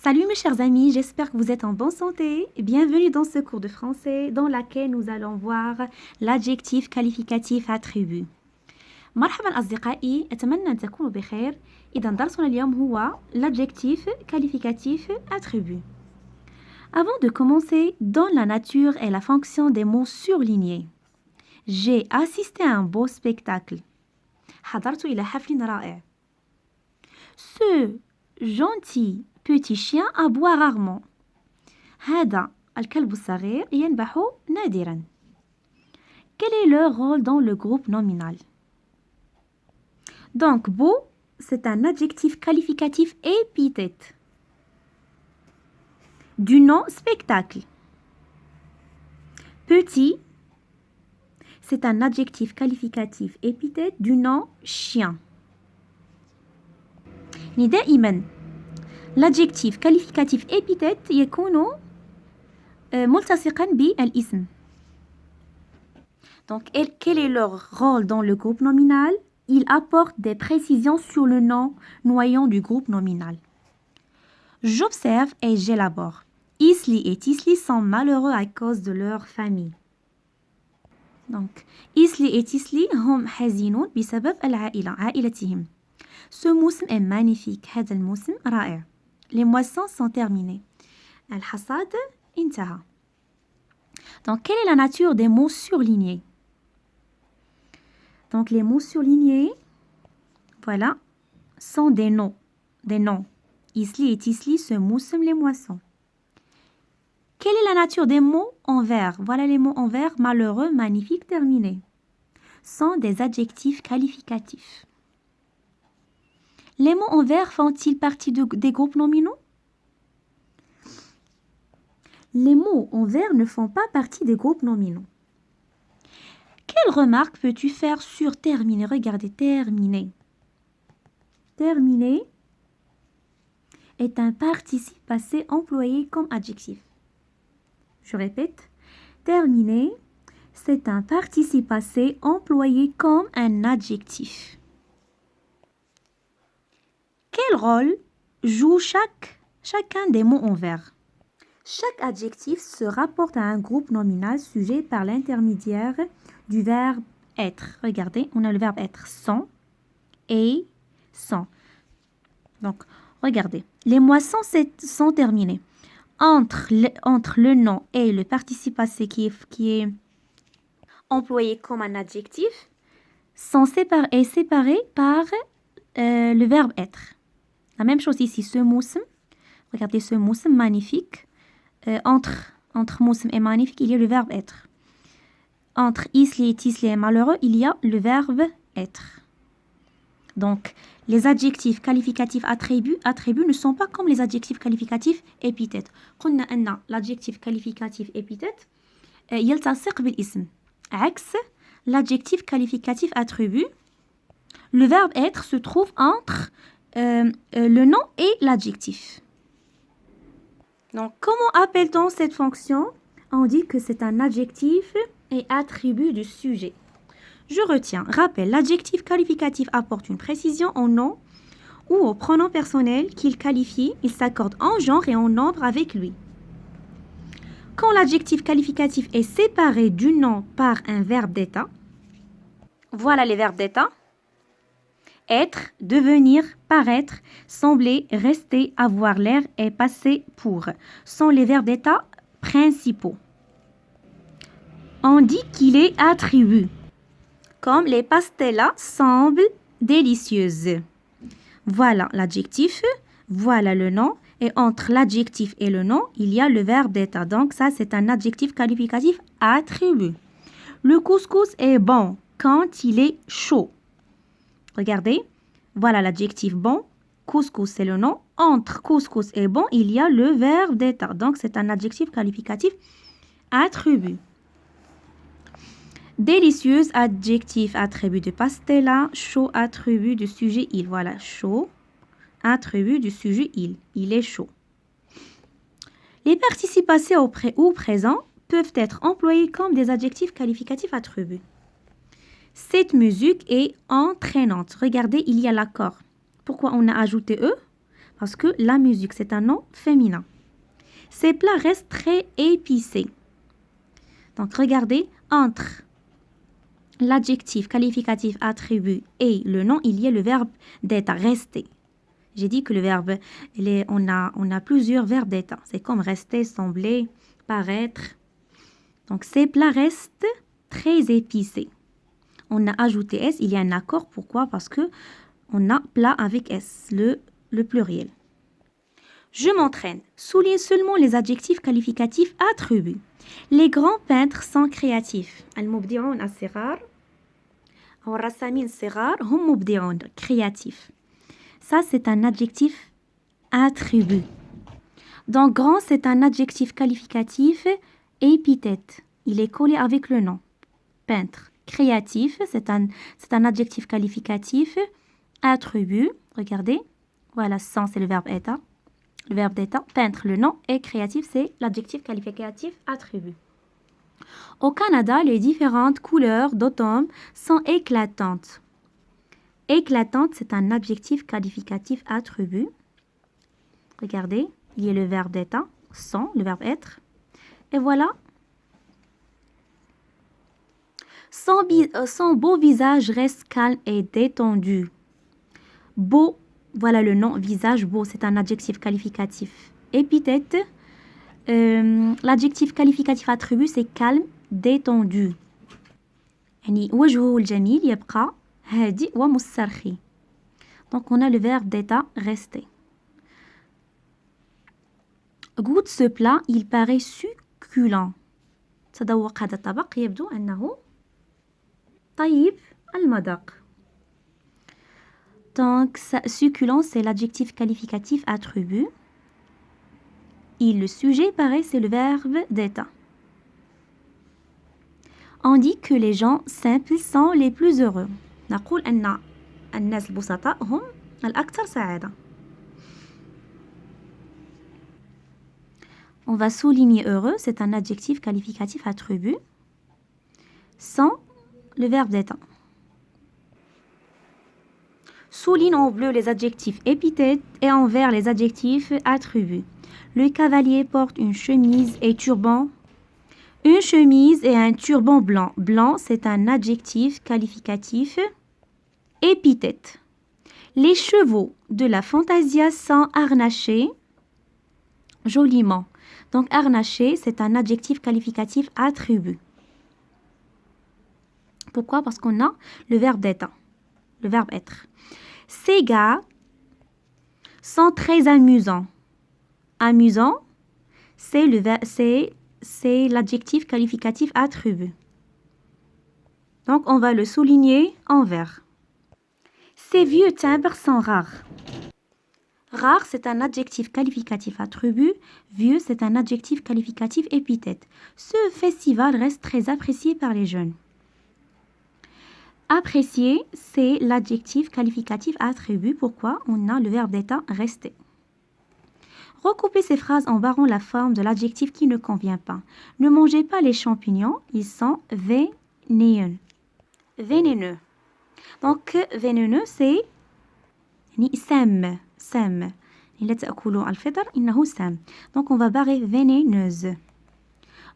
Salut mes chers amis, j'espère que vous êtes en bonne santé. Bienvenue dans ce cours de français dans lequel nous allons voir l'adjectif qualificatif attribut. مرحبا أصدقائي، أتمنى أن تكونوا بخير. إذا درسنا اليوم هو l'adjectif qualificatif attribut. Avant de commencer, dans la nature et la fonction des mots surlignés. J'ai assisté à un beau spectacle. حضرت إلى حفل رائع. Ce gentil petit chien aboie rarement. هذا الكلب الصغير ينبح نادرا. Quel est leur rôle dans le groupe nominal? Donc, beau, c'est un adjectif qualificatif épithète du nom spectacle. Petit, c'est un adjectif qualificatif épithète du nom chien. دائما l'adjectif qualificatif épithète يكون ملتصقا بالاسم. Donc, quel est leur rôle dans le groupe nominal? Ils apportent des précisions sur le nom noyant du groupe nominal. J'observe et j'élabore. Isli et Tisli sont malheureux à cause de leur famille. Donc, Isli et Tisli هم حزينون بسبب العائلة عائلتهم. Ce موسم est magnifique. هذا الموسم رائع. Les moissons sont terminées. الحصاد انتهى. Donc, quelle est la nature des mots surlignés? Donc, les mots surlignés, voilà, sont des noms. Des noms. Isli et Tisli, ce موسم, les moissons. Quelle est la nature des mots en vers? Voilà les mots en vers, malheureux, magnifique, terminé. Sont des adjectifs qualificatifs. Les mots en vers font-ils partie des groupes nominaux? Les mots en vers ne font pas partie des groupes nominaux. Quelle remarque peux-tu faire sur terminer? Regardez, terminer. Terminer est un participe passé employé comme adjectif. Je répète, terminer, c'est un participe passé employé comme un adjectif. Quel rôle joue chacun des mots en vers? Chaque adjectif se rapporte à un groupe nominal sujet par l'intermédiaire du verbe être. Regardez, on a le verbe être sont et sont. Donc, regardez, les moissons sont terminées. Entre le nom et le participe passé qui est employé comme un adjectif sont séparés par le verbe être. La même chose ici, ce موسم. Regardez ce موسم magnifique. Entre موسم et magnifique, il y a le verbe être. Entre isli et tisli et malheureux, il y a le verbe être. Donc, les adjectifs qualificatifs attributs ne sont pas comme les adjectifs qualificatifs épithètes. قلنا أن l'adjectif qualificatif épithète يلتصق بالاسم. عكس l'adjectif qualificatif attribut. Le verbe être se trouve entre le nom et l'adjectif. Donc, comment appelle-t-on cette fonction? On dit que c'est un adjectif et attribut du sujet. Je retiens. Rappel, l'adjectif qualificatif apporte une précision au nom ou au pronom personnel qu'il qualifie. Il s'accorde en genre et en nombre avec lui. Quand l'adjectif qualificatif est séparé du nom par un verbe d'état, voilà les verbes d'état. Être, devenir, paraître, sembler, rester, avoir l'air et passer pour sont les verbes d'état principaux. On dit qu'il est attribut. Comme les pastellas semblent délicieuses. Voilà l'adjectif, voilà le nom. Et entre l'adjectif et le nom, il y a le verbe d'état. Donc ça, c'est un adjectif qualificatif attribut. Le couscous est bon quand il est chaud. Regardez, voilà l'adjectif bon. Couscous, c'est le nom. Entre couscous et bon, il y a le verbe d'état. Donc c'est un adjectif qualificatif attribut. Délicieuse, adjectif, attribut de pastella. Chaud, attribut du sujet il. Voilà, chaud, attribut du sujet il. Il est chaud. Les participes passés ou présents peuvent être employés comme des adjectifs qualificatifs attributs. Cette musique est entraînante. Regardez, il y a l'accord. Pourquoi on a ajouté E? Parce que la musique, c'est un nom féminin. Ces plats restent très épicés. Donc, regardez, entre l'adjectif qualificatif attribut et le nom, il y a le verbe d'être, rester. J'ai dit que le verbe, on a plusieurs verbes d'être. C'est comme rester, sembler, paraître. Donc, ces plats restent très épicés. On a ajouté S, il y a un accord. Pourquoi? Parce que on a plat avec S, le pluriel. Je m'entraîne. Souligne seulement les adjectifs qualificatifs attributs. Les grands peintres sont créatifs. المبدعون الصغار أو الرسامين الصغار هم مبدعون, créatifs. Ça, c'est un adjectif attribut. Donc, grand, c'est un adjectif qualificatif épithète. Il est collé avec le nom. Peintre. Créatif, c'est un adjectif qualificatif attribut. Regardez. Voilà, sans, c'est le verbe être. Le verbe d'être, peintre, le nom, et créatif, c'est l'adjectif qualificatif attribut. Au Canada, les différentes couleurs d'automne sont éclatantes. Éclatante, c'est un adjectif qualificatif attribut. Regardez, il y a le verbe d'être, sont, le verbe être. Et voilà. Son beau visage reste calme et détendu. Beau, voilà le nom, visage beau, c'est un adjectif qualificatif. Épithète, l'adjectif qualificatif attribut, c'est calme, détendu. يعني وجهه الجميل يبقى هادئ ومسترخي. Donc on a le verbe d'être, rester. Goûte ce plat, il paraît succulent. تذوق هذا الطبق يبدو أنه طيب المذاق. Donc, succulent, c'est l'adjectif qualificatif attribut. Et le sujet, pareil, c'est le verbe d'être. On dit que les gens simples sont les plus heureux. نقول أن الناس البسطاء هم الأكثر سعادة. On va souligner heureux, c'est un adjectif qualificatif attribut. Sans le verbe d'être. Souligne en bleu les adjectifs épithètes et en vert les adjectifs attributs. Le cavalier porte une chemise et turban. Une chemise et un turban blanc. Blanc, c'est un adjectif qualificatif épithète. Les chevaux de la Fantasia sont harnachés joliment. Donc, harnaché, c'est un adjectif qualificatif attribut. Pourquoi? Parce qu'on a le verbe d'être, le verbe être. Ces gars sont très amusants. Amusant, c'est l'adjectif qualificatif attribut. Donc, on va le souligner en vert. Ces vieux timbres sont rares. Rare, c'est un adjectif qualificatif attribut. Vieux, c'est un adjectif qualificatif épithète. Ce festival reste très apprécié par les jeunes. Apprécier, c'est l'adjectif qualificatif attribut. Pourquoi? On a le verbe d'être, rester. Recoupez ces phrases en barrant la forme de l'adjectif qui ne convient pas. Ne mangez pas les champignons, ils sont vénéneux. Vénéneux. Donc, vénéneux, c'est سام. سام. لا تأكلوا الفطر إنه سام. Donc, on va barrer vénéneuse.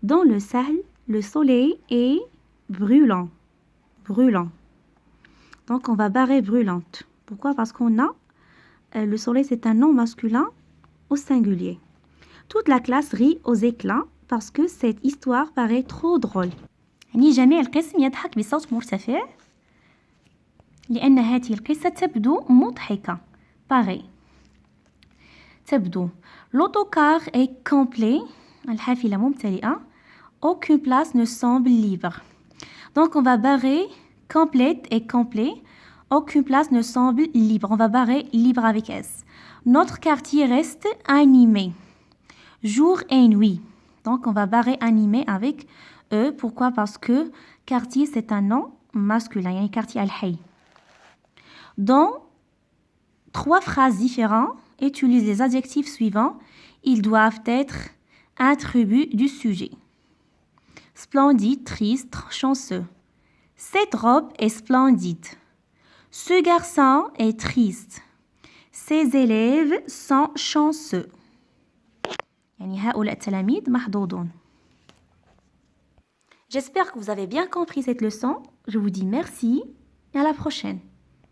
Dans le Sahel, le soleil est brûlant. Brûlant. Donc, on va barrer brûlante. Pourquoi? Parce qu'on a le soleil, c'est un nom masculin au singulier. Toute la classe rit aux éclats parce que cette histoire paraît trop drôle. يعني جميع القسم يضحك بصوت مرتفع لأن هذه القصة تبدو مضحكة. Pareil. تبدو. L'autocar est complet. الحافلة ممتلئة. Aucune place ne semble libre. Donc, on va barrer complète et complet. Aucune place ne semble libre. On va barrer libre avec S. Notre quartier reste animé. Jour et nuit. Donc, on va barrer animé avec E. Pourquoi? Parce que quartier, c'est un nom masculin. Il y a un quartier al-hay. Dans 3 phrases différentes, utilise les adjectifs suivants. Ils doivent être attributs du sujet. Splendide, triste, chanceux. Cette robe est splendide. Ce garçon est triste. Ces élèves sont chanceux. يعني هؤلاء التلاميذ محظوظون. J'espère que vous avez bien compris cette leçon. Je vous dis merci et à la prochaine.